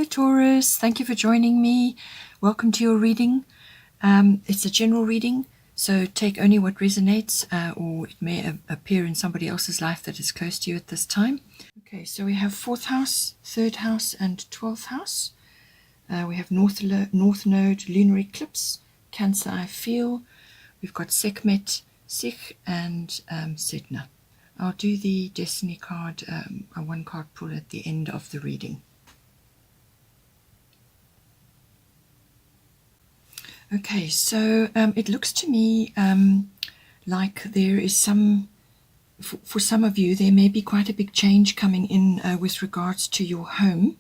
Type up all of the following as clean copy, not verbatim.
Hello Taurus, thank you for joining me. Welcome to your reading. It's a general reading, so take only what resonates or it may appear in somebody else's life that is close to you at this time. Okay, so we have 4th house, 3rd house and 12th house. We have North Node, lunar eclipse, Cancer I feel. We've got Sekhmet, Sikh and Sedna. I'll do the Destiny card, a one card pull at the end of the reading. Okay, so it looks to me like there is some, for some of you, there may be quite a big change coming in with regards to your home.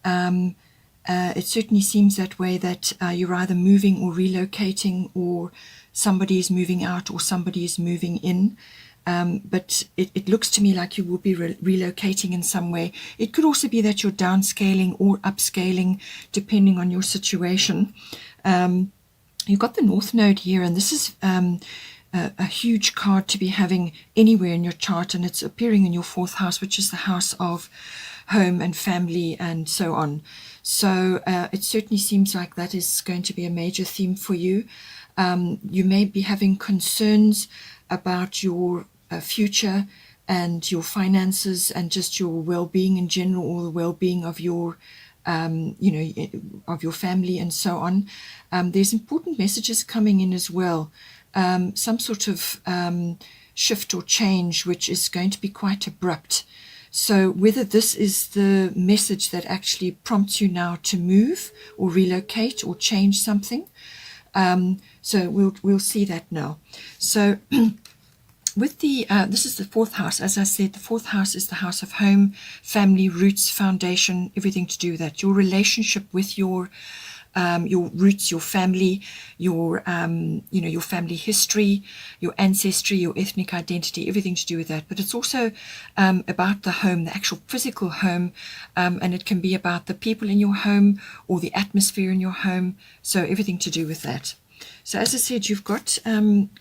It certainly seems that way, that you're either moving or relocating, or somebody is moving out or somebody is moving in. But it looks to me like you will be relocating in some way. It could also be that you're downscaling or upscaling depending on your situation. You've got the North Node here, and this is a huge card to be having anywhere in your chart, and it's appearing in your 4th house, which is the house of home and family and so on. So it certainly seems like that is going to be a major theme for you. You may be having concerns about your future and your finances and just your well-being in general, or the well-being of your of your family and so on. There's important messages coming in as well. Some sort of shift or change which is going to be quite abrupt. So whether this is the message that actually prompts you now to move or relocate or change something, so we'll see that now. So with the this is the 4th house. As I said, the 4th house is the house of home, family, roots, foundation, everything to do with that. Your relationship with your roots, your family, your your family history, your ancestry, your ethnic identity, everything to do with that. But it's also about the home, the actual physical home, and it can be about the people in your home or the atmosphere in your home. So everything to do with that. So as I said, you've got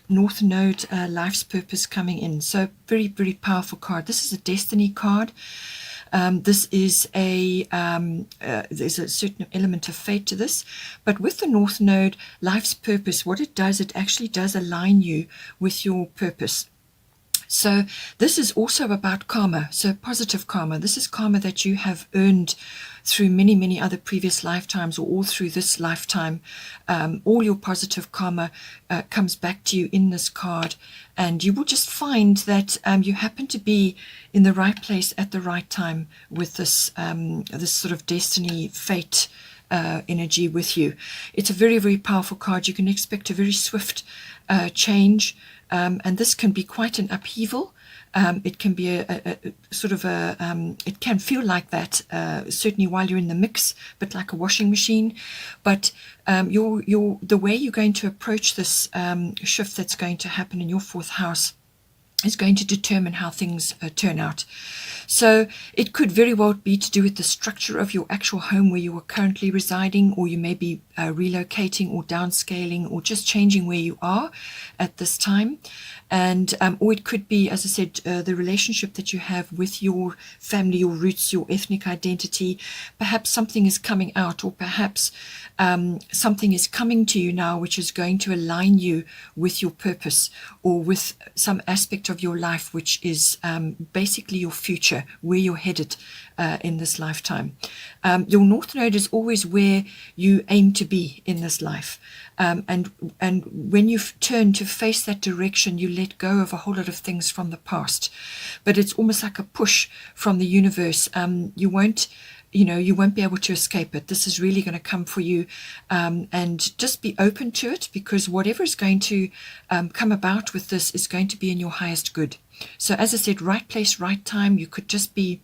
North Node, life's purpose coming in. So very, very powerful card. This is a destiny card. This is there's a certain element of fate to this. But with the North Node, life's purpose, what it does, it actually does align you with your purpose. So this is also about karma, so positive karma. This is karma that you have earned through many, many other previous lifetimes, or all through this lifetime. All your positive karma comes back to you in this card, and you will just find that you happen to be in the right place at the right time with this this sort of destiny, fate energy with you. It's a very, very powerful card. You can expect a very swift change. And this can be quite an upheaval. It can be a sort of it can feel like that, certainly while you're in the mix, but like a washing machine. But the way you're going to approach this shift that's going to happen in your 4th house is going to determine how things turn out. So it could very well be to do with the structure of your actual home where you are currently residing, or you may be relocating or downscaling or just changing where you are at this time. And or it could be, as I said, the relationship that you have with your family, your roots, your ethnic identity. Perhaps something is coming out, or perhaps something is coming to you now which is going to align you with your purpose, or with some aspect of your life which is basically your future, where you're headed in this lifetime. Your North Node is always where you aim to be in this life. And when you turn to face that direction, you let go of a whole lot of things from the past. But it's almost like a push from the universe. You won't be able to escape it. This is really going to come for you, and just be open to it, because whatever is going to come about with this is going to be in your highest good. So as I said, right place, right time. You could just be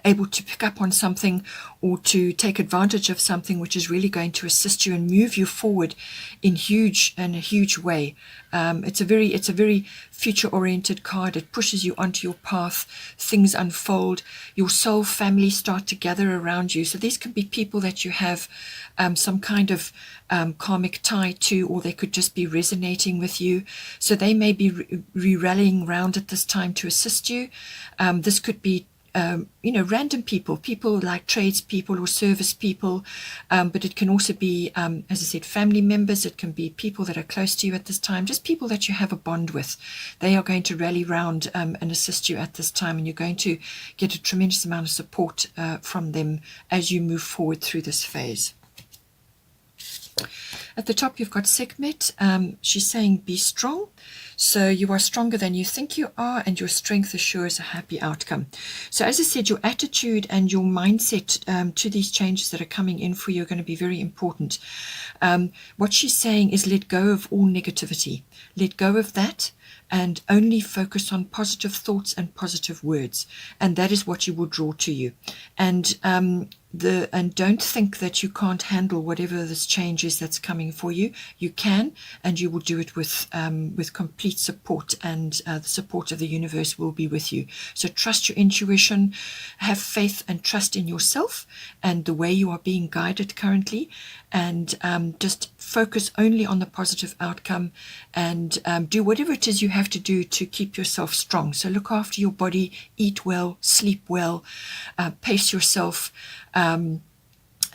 able to pick up on something, or to take advantage of something which is really going to assist you and move you forward in a huge way. It's a very future-oriented card. It pushes you onto your path. Things unfold. Your soul family start to gather around you. So these can be people that you have some kind of karmic tie to, or they could just be resonating with you. So they may be rallying around at this time to assist you. This could be random people like tradespeople or service people, but it can also be, as I said, family members. It can be people that are close to you at this time, just people that you have a bond with. They are going to rally round and assist you at this time, and you're going to get a tremendous amount of support from them as you move forward through this phase. At the top, you've got Sekhmet. She's saying, be strong. So you are stronger than you think you are, and your strength assures a happy outcome. So as I said, your attitude and your mindset to these changes that are coming in for you are going to be very important. What she's saying is let go of all negativity. Let go of that and only focus on positive thoughts and positive words. And that is what you will draw to you. And don't think that you can't handle whatever this change is that's coming for you. You can, and you will do it with complete support, and the support of the universe will be with you. So trust your intuition, have faith and trust in yourself and the way you are being guided currently, and just focus only on the positive outcome, and do whatever it is you have to do to keep yourself strong. So look after your body, eat well, sleep well, pace yourself.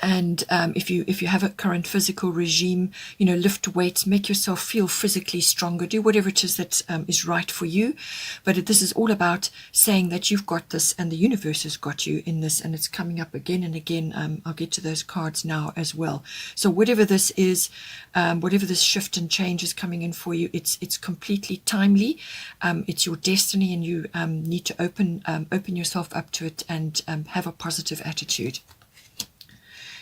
And if you have a current physical regime, lift weights, make yourself feel physically stronger, do whatever it is that is right for you. But this is all about saying that you've got this and the universe has got you in this, and it's coming up again and again. I'll get to those cards now as well. So whatever this is, whatever this shift and change is coming in for you, it's completely timely. It's your destiny, and you need to open yourself up to it and have a positive attitude.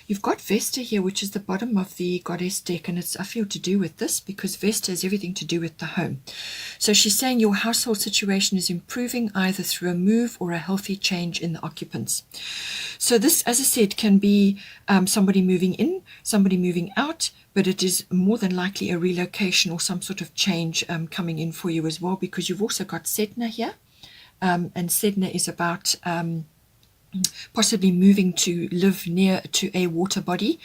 You've got Vesta here, which is the bottom of the goddess deck, and it's, I feel, to do with this, because Vesta has everything to do with the home. So she's saying your household situation is improving either through a move or a healthy change in the occupants. So this, as I said, can be somebody moving in, somebody moving out, but it is more than likely a relocation or some sort of change coming in for you as well, because you've also got Sedna here, and Sedna is about possibly moving to live near to a water body,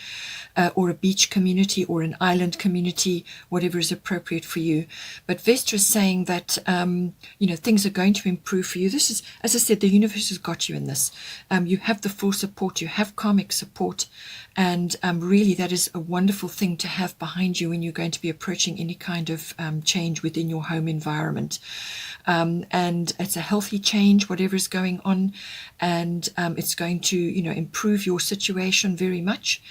or a beach community or an island community, whatever is appropriate for you. But Vesta is saying that things are going to improve for you. This is, as I said, the universe has got you in this. You have the full support, you have karmic support, and really that is a wonderful thing to have behind you when you're going to be approaching any kind of change within your home environment. And it's a healthy change, whatever is going on, and it's going to improve your situation very much.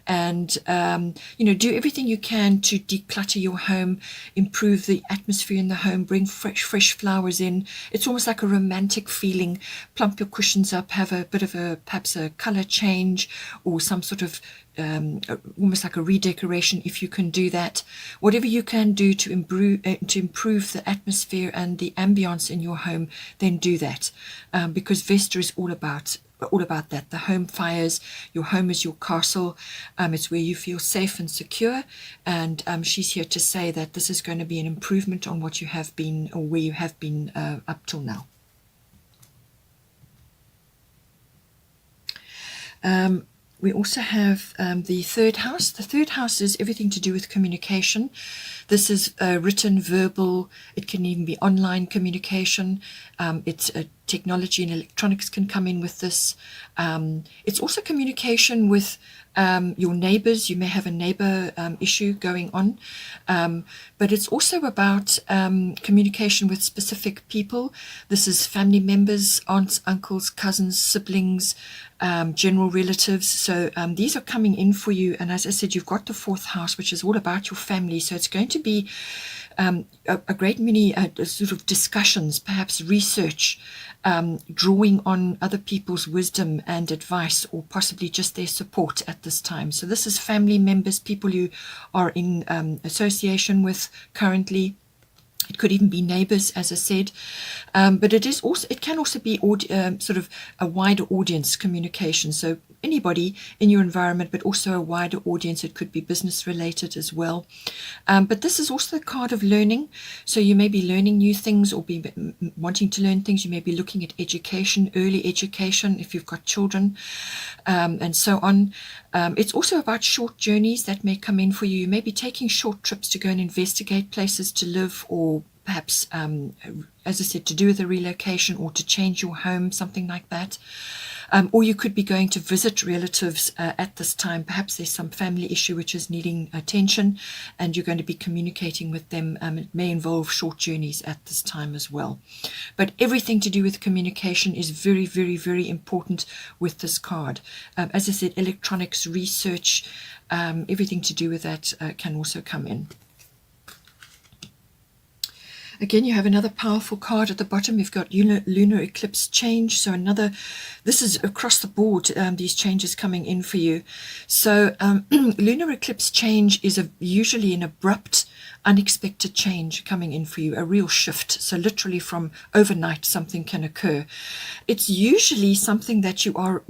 And do everything you can to declutter your home, improve the atmosphere in the home, bring fresh flowers in. It's almost like a romantic feeling. Plump your cushions up, have a bit of perhaps a color change, or some sort of almost like a redecoration, if you can do that. Whatever you can do to improve the atmosphere and the ambience in your home, then do that, because Vesta is all about that. The home fires, your home is your castle. It's where you feel safe and secure, and she's here to say that this is going to be an improvement on what you have been, or where you have been up till now. We also have the third house. The third house is everything to do with communication. This is written, verbal. It can even be online communication. It's technology and electronics can come in with this. It's also communication with your neighbors. You may have a neighbor issue going on, but it's also about communication with specific people. This is family members, aunts, uncles, cousins, siblings, general relatives. So these are coming in for you, and as I said, you've got the fourth house, which is all about your family. So it's going to be a great many sort of discussions, perhaps research, drawing on other people's wisdom and advice, or possibly just their support at this time. So this is family members, people you are in association with currently. It could even be neighbors, as I said, but it can also be sort of a wider audience communication. So anybody in your environment, but also a wider audience. It could be business related as well. But this is also the card of learning. So you may be learning new things, or be wanting to learn things. You may be looking at education, early education, if you've got children, and so on. It's also about short journeys that may come in for you. You may be taking short trips to go and investigate places to live, or perhaps, as I said, to do with a relocation or to change your home, something like that. Or you could be going to visit relatives at this time. Perhaps there's some family issue which is needing attention, and you're going to be communicating with them. It may involve short journeys at this time as well. But everything to do with communication is very, very, very important with this card. As I said, electronics, research, everything to do with that can also come in. Again, you have another powerful card at the bottom. You've got lunar eclipse change. So this is across the board, these changes coming in for you. So lunar eclipse change is usually an abrupt, unexpected change coming in for you, a real shift. So literally from overnight, something can occur. It's usually something that you were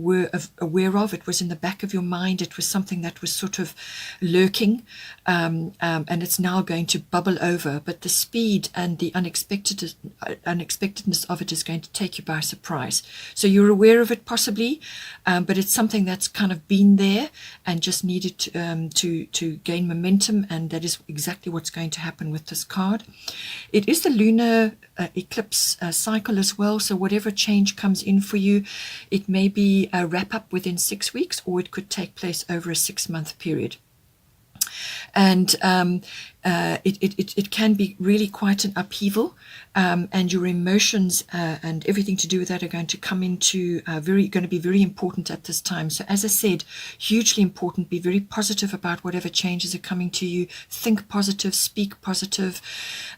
aware of. It was in the back of your mind. It was something that was sort of lurking, and it's now going to bubble over. But the speed and the unexpectedness of it is going to take you by surprise. So you're aware of it possibly, but it's something that's kind of been there and just needed to gain momentum, and that is exactly what's going to happen with this card. It is the lunar eclipse cycle as well, so whatever change comes in for you, it may be a wrap up within 6 weeks, or it could take place over a 6-month period. And it can be really quite an upheaval, and your emotions and everything to do with that are going to come into going to be very important at this time. So as I said, hugely important. Be very positive about whatever changes are coming to you. Think positive, speak positive,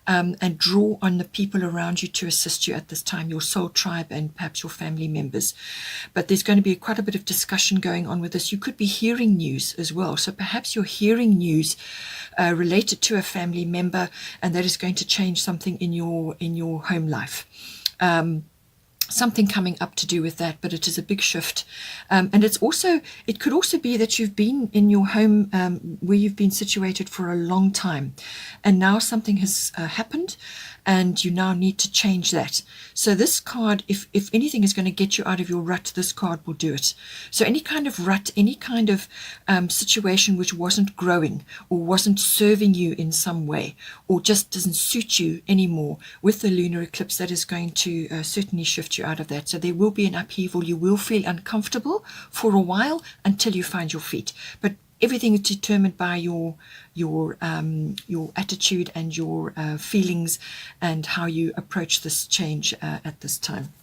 and draw on the people around you to assist you at this time, your soul tribe and perhaps your family members. But there's going to be quite a bit of discussion going on with this. You could be hearing news as well. So perhaps you're hearing news related to a family member, and that is going to change something in your home life. Something coming up to do with that, but it is a big shift. And it could also be that you've been in your home where you've been situated for a long time, and now something has happened, and you now need to change that. So this card, if anything is going to get you out of your rut, this card will do it. So any kind of rut, any kind of situation which wasn't growing or wasn't serving you in some way, or just doesn't suit you anymore, with the lunar eclipse, that is going to certainly shift you out of that. So there will be an upheaval. You will feel uncomfortable for a while until you find your feet. But everything is determined by your attitude and your feelings and how you approach this change at this time.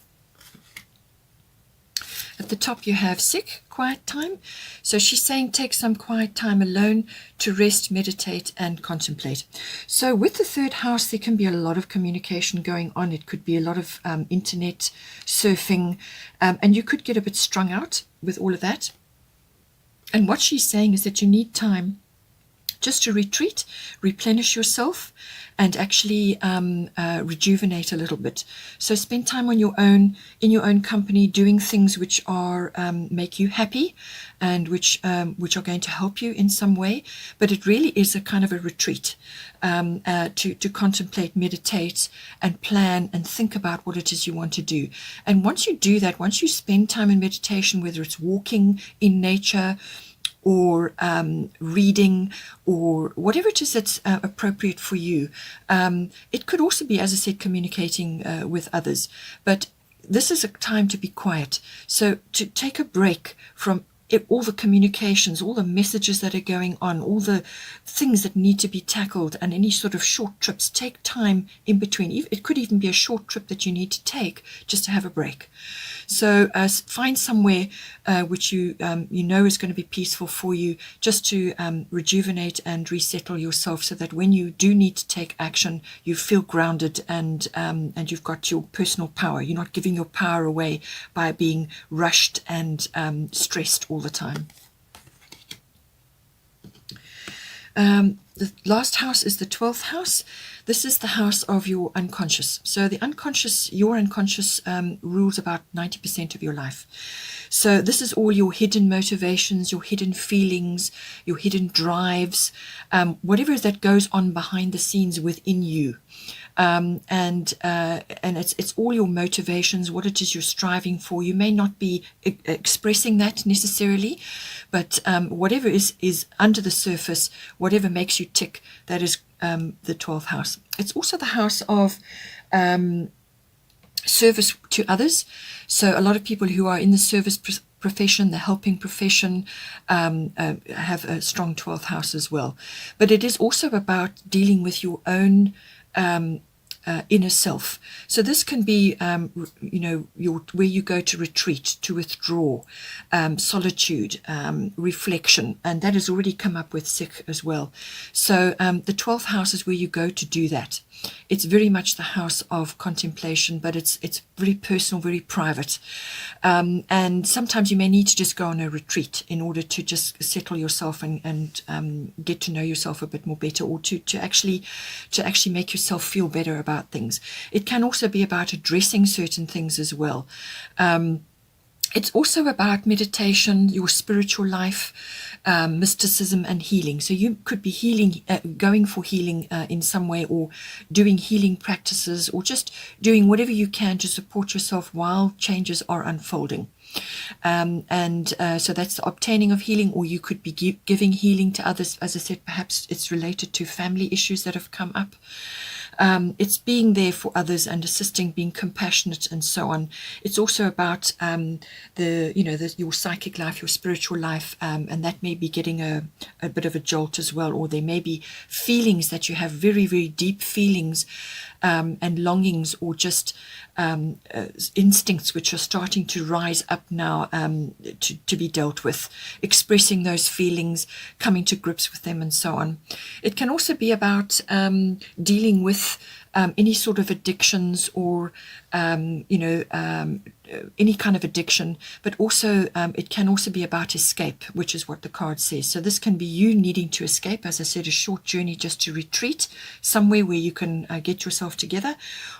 At the top you have sick, quiet time. So she's saying take some quiet time alone to rest, meditate and contemplate. So with the third house, there can be a lot of communication going on. It could be a lot of internet surfing, and you could get a bit strung out with all of that. And what she's saying is that you need time just to retreat, replenish yourself, and actually rejuvenate a little bit. So spend time on your own, in your own company, doing things which are make you happy, and which are going to help you in some way. But it really is a kind of a retreat to contemplate, meditate, and plan and think about what it is you want to do. And once you do that, once you spend time in meditation, whether it's walking in nature, or reading, or whatever it is that's appropriate for you. It could also be, as I said, communicating with others. But this is a time to be quiet. So to take a break from all the communications, all the messages that are going on, all the things that need to be tackled, and any sort of short trips, take time in between. It could even be a short trip that you need to take just to have a break. So find somewhere which you know is going to be peaceful for you, just to rejuvenate and resettle yourself, so that when you do need to take action, you feel grounded and you've got your personal power. You're not giving your power away by being rushed and stressed all the time. The last house is the 12th house. This is the house of your unconscious. So your unconscious rules about 90% of your life. So this is all your hidden motivations, your hidden feelings, your hidden drives, whatever that goes on behind the scenes within you. And it's all your motivations, what it is you're striving for. You may not be expressing that necessarily, but whatever is under the surface, whatever makes you tick, that is the 12th house. It's also the house of service to others. So a lot of people who are in the service profession, the helping profession, have a strong 12th house as well. But it is also about dealing with your own inner self. So this can be, where you go to retreat, to withdraw, solitude, reflection, and that has already come up with Sikh as well. So the 12th house is where you go to do that. It's very much the house of contemplation, but it's very personal, very private. And sometimes you may need to just go on a retreat in order to just settle yourself and get to know yourself a bit more better, or to actually make yourself feel better about things. It can also be about addressing certain things as well. It's also about meditation, your spiritual life, mysticism and healing. So you could be healing, going for healing in some way, or doing healing practices, or just doing whatever you can to support yourself while changes are unfolding. So that's the obtaining of healing, or you could be giving healing to others. As I said, perhaps it's related to family issues that have come up. It's being there for others and assisting, being compassionate, and so on. It's also about your psychic life, your spiritual life, and that may be getting a bit of a jolt as well. Or there may be feelings that you have, very, very deep feelings and longings, or just instincts which are starting to rise up now to be dealt with, expressing those feelings, coming to grips with them, and so on. It can also be about dealing with any sort of addictions, or any kind of addiction, but also it can also be about escape, which is what the card says. So this can be you needing to escape, as I said, a short journey just to retreat somewhere where you can get yourself together,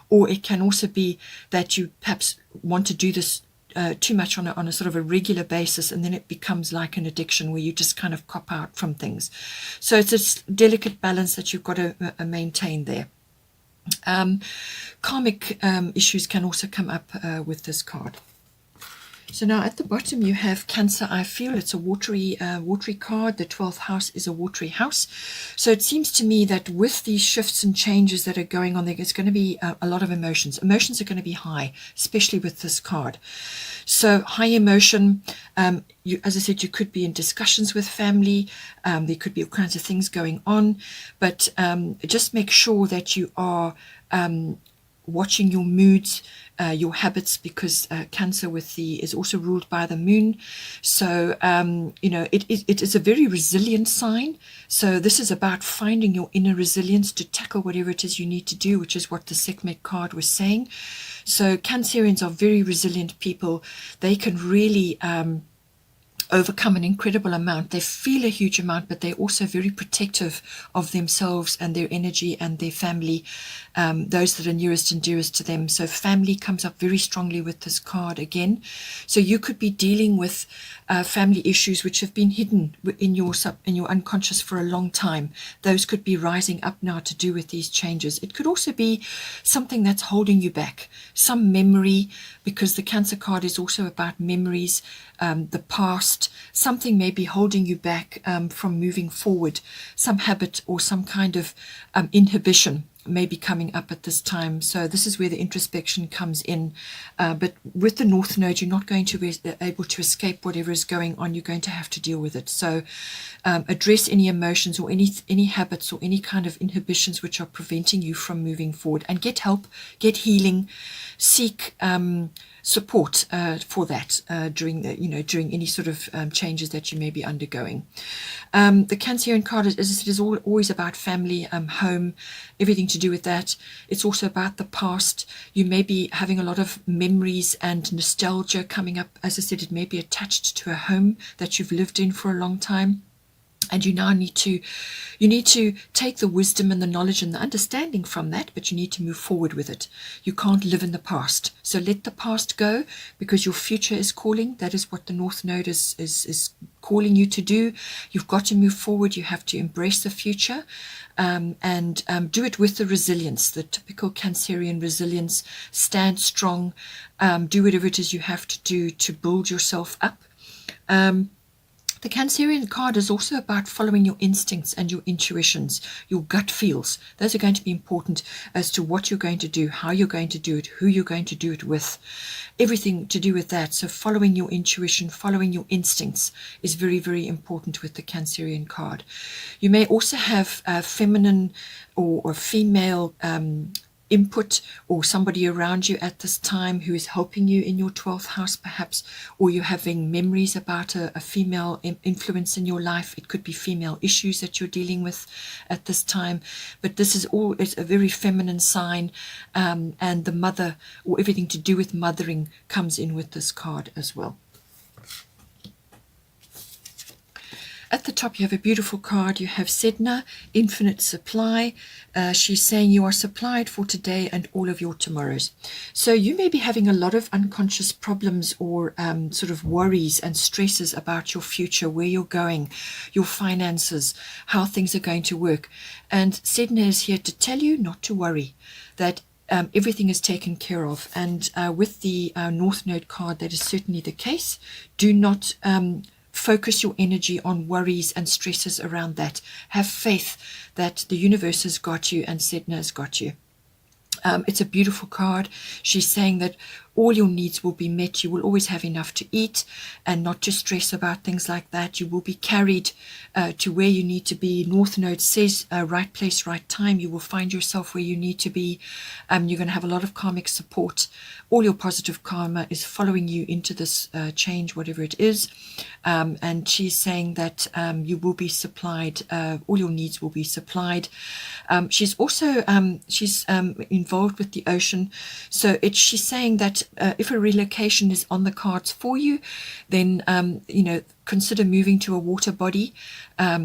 or it can also be that you perhaps want to do this too much on a sort of a regular basis, and then it becomes like an addiction where you just kind of cop out from things. So it's a delicate balance that you've got to maintain there. Karmic issues can also come up with this card. So now at the bottom you have Cancer. I feel it's a watery card. The 12th house is a watery house. So it seems to me that with these shifts and changes that are going on, there's going to be a lot of emotions. Emotions are going to be high, especially with this card. So high emotion, as I said, you could be in discussions with family. There could be all kinds of things going on, but just make sure that you are watching your moods, your habits, because Cancer is also ruled by the moon. So it is a very resilient sign. So this is about finding your inner resilience to tackle whatever it is you need to do, which is what the Sekhmet card was saying. So Cancerians are very resilient people. They can really overcome an incredible amount. They feel a huge amount, but they're also very protective of themselves and their energy and their family, those that are nearest and dearest to them. So family comes up very strongly with this card again. So you could be dealing with family issues which have been hidden in your unconscious for a long time. Those could be rising up now to do with these changes. It could also be something that's holding you back, some memory, because the Cancer card is also about memories, the past. Something may be holding you back from moving forward. Some habit or some kind of inhibition may be coming up at this time. So this is where the introspection comes in. But with the North Node, you're not going to be able to escape whatever is going on. You're going to have to deal with it. So address any emotions or any habits or any kind of inhibitions which are preventing you from moving forward, and get help, get healing, seek support for that during any sort of changes that you may be undergoing. The Cancerian card is always about family, home, everything to do with that. It's also about the past. You may be having a lot of memories and nostalgia coming up. As I said, it may be attached to a home that you've lived in for a long time. And you now need to take the wisdom and the knowledge and the understanding from that, but you need to move forward with it. You can't live in the past. So let the past go, because your future is calling. That is what the North Node is calling you to do. You've got to move forward. You have to embrace the future, and do it with the resilience, the typical Cancerian resilience. Stand strong. Do whatever it is you have to do to build yourself up. The Cancerian card is also about following your instincts and your intuitions, your gut feels. Those are going to be important as to what you're going to do, how you're going to do it, who you're going to do it with, everything to do with that. So following your intuition, following your instincts is very, very important with the Cancerian card. You may also have feminine or female input, or somebody around you at this time who is helping you in your 12th house perhaps, or you're having memories about a female influence in your life. It could be female issues that you're dealing with at this time, but this is all, it's a very feminine sign, and the mother, or everything to do with mothering, comes in with this card as well. At the top, you have a beautiful card. You have Sedna, infinite supply. She's saying you are supplied for today and all of your tomorrows. So you may be having a lot of unconscious problems or sort of worries and stresses about your future, where you're going, your finances, how things are going to work. And Sedna is here to tell you not to worry, that everything is taken care of. And with the North Node card, that is certainly the case. Do not focus your energy on worries and stresses around that. Have faith that the universe has got you and Sedna has got you. It's a beautiful card. She's saying that all your needs will be met. You will always have enough to eat and not to stress about things like that. You will be carried to where you need to be. North Node says right place, right time. You will find yourself where you need to be. You're going to have a lot of karmic support. All your positive karma is following you into this change, whatever it is. And she's saying that you will be supplied. All your needs will be supplied. She's also involved with the ocean. So she's saying that if a relocation is on the cards for you, then consider moving to a water body.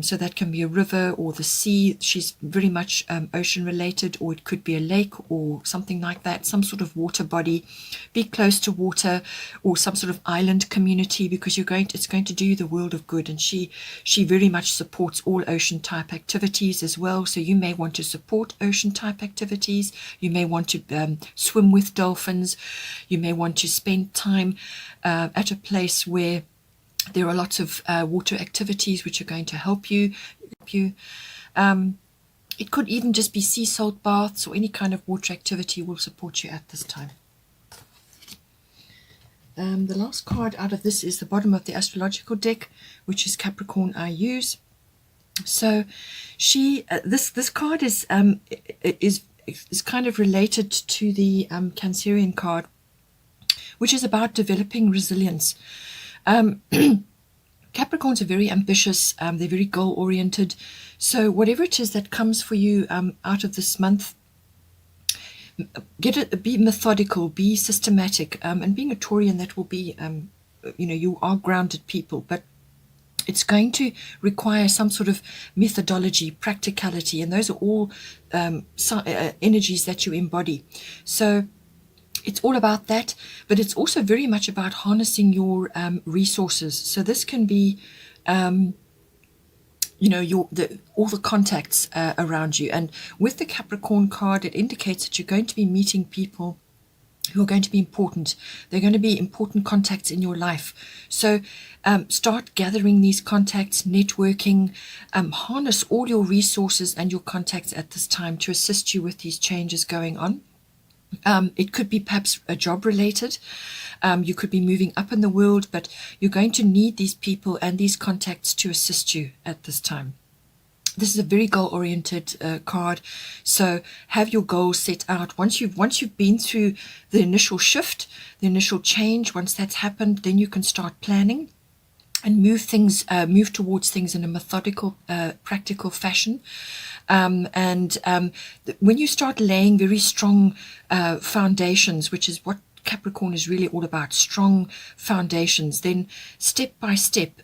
So that can be a river or the sea. She's very much ocean related, or it could be a lake or something like that, some sort of water body. Be close to water or some sort of island community, because it's going to do you the world of good. And she very much supports all ocean type activities as well. So you may want to support ocean type activities. You may want to swim with dolphins. You may want to spend time at a place where there are lots of water activities which are going to help you. It could even just be sea salt baths, or any kind of water activity will support you at this time. The last card out of this is the bottom of the astrological deck, which is Capricorn I use. So this card is kind of related to the Cancerian card, which is about developing resilience. Capricorns are very ambitious. They're very goal-oriented. So whatever it is that comes for you out of this month, be methodical, be systematic. And being a Taurian, that will be, you are grounded people, but it's going to require some sort of methodology, practicality, and those are all energies that you embody. So it's all about that, but it's also very much about harnessing your resources. So this can be, all the contacts around you. And with the Capricorn card, it indicates that you're going to be meeting people who are going to be important. They're going to be important contacts in your life. So start gathering these contacts, networking, harness all your resources and your contacts at this time to assist you with these changes going on. It could be perhaps a job related. You could be moving up in the world, but you're going to need these people and these contacts to assist you at this time. This is a very goal-oriented card. So have your goals set out. Once you've been through the initial shift, the initial change, once that's happened, then you can start planning and move towards things in a methodical, practical fashion. When you start laying very strong foundations, which is what Capricorn is really all about, strong foundations, then step by step,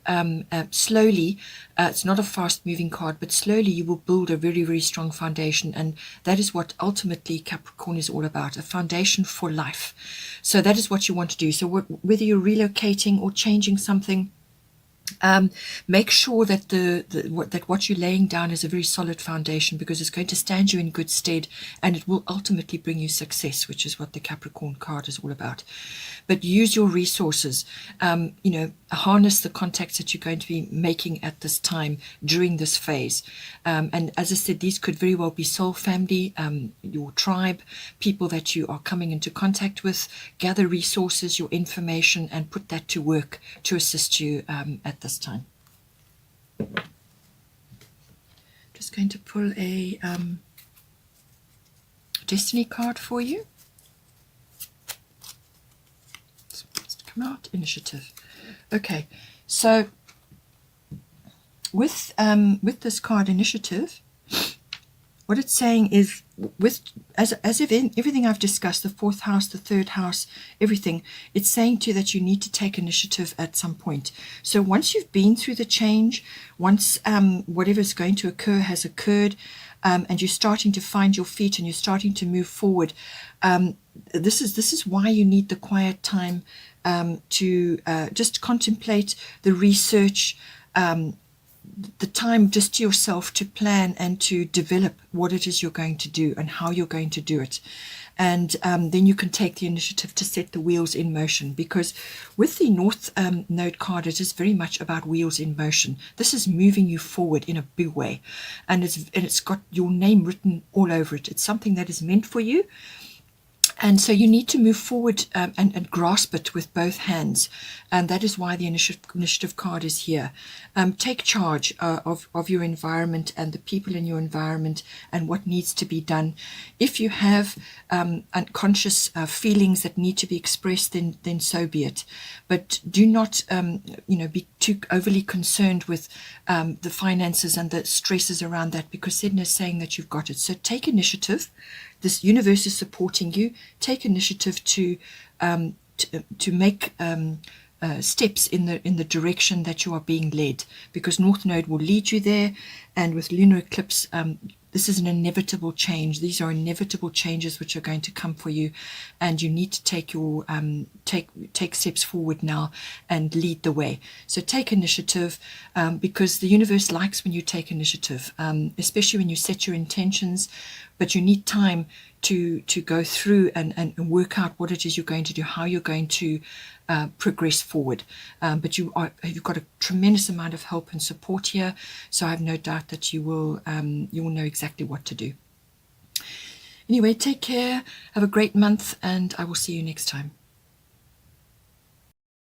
slowly, it's not a fast moving card, but slowly you will build a very, very strong foundation. And that is what ultimately Capricorn is all about, a foundation for life. So that is what you want to do. So whether you're relocating or changing something, make sure that what you're laying down is a very solid foundation, because it's going to stand you in good stead, and it will ultimately bring you success, which is what the Capricorn card is all about. But use your resources. harness the contacts that you're going to be making at this time during this phase. And as I said, these could very well be soul family, your tribe, people that you are coming into contact with. Gather resources, your information, and put that to work to assist you at this time. Just going to pull a destiny card for you. It's supposed to come out. Initiative. Okay, so with this card, initiative, what it's saying is, as if in everything I've discussed, the fourth house, the third house, everything, it's saying to you that you need to take initiative at some point. So once you've been through the change, once whatever's going to occur has occurred, and you're starting to find your feet and you're starting to move forward, this is why you need the quiet time to just contemplate the research, the time just to yourself to plan and to develop what it is you're going to do and how you're going to do it. And then you can take the initiative to set the wheels in motion, because with the North Node card, it is very much about wheels in motion. This is moving you forward in a big way, and it's got your name written all over it. It's something that is meant for you. And so you need to move forward and grasp it with both hands. And that is why the initiative card is here. Take charge of your environment and the people in your environment and what needs to be done. If you have unconscious feelings that need to be expressed, then so be it. But do not be too overly concerned with the finances and the stresses around that, because Sedna is saying that you've got it. So take initiative. This universe is supporting you. Take initiative to make steps in the direction that you are being led, because North Node will lead you there. And with lunar eclipse, this is an inevitable change. These are inevitable changes which are going to come for you, and you need to take your take steps forward now and lead the way. So take initiative, because the universe likes when you take initiative, especially when you set your intentions. But you need time to go through and work out what it is you're going to do, how you're going to progress forward. But you've got a tremendous amount of help and support here, so I have no doubt that you will know exactly what to do. Anyway, take care, have a great month, and I will see you next time.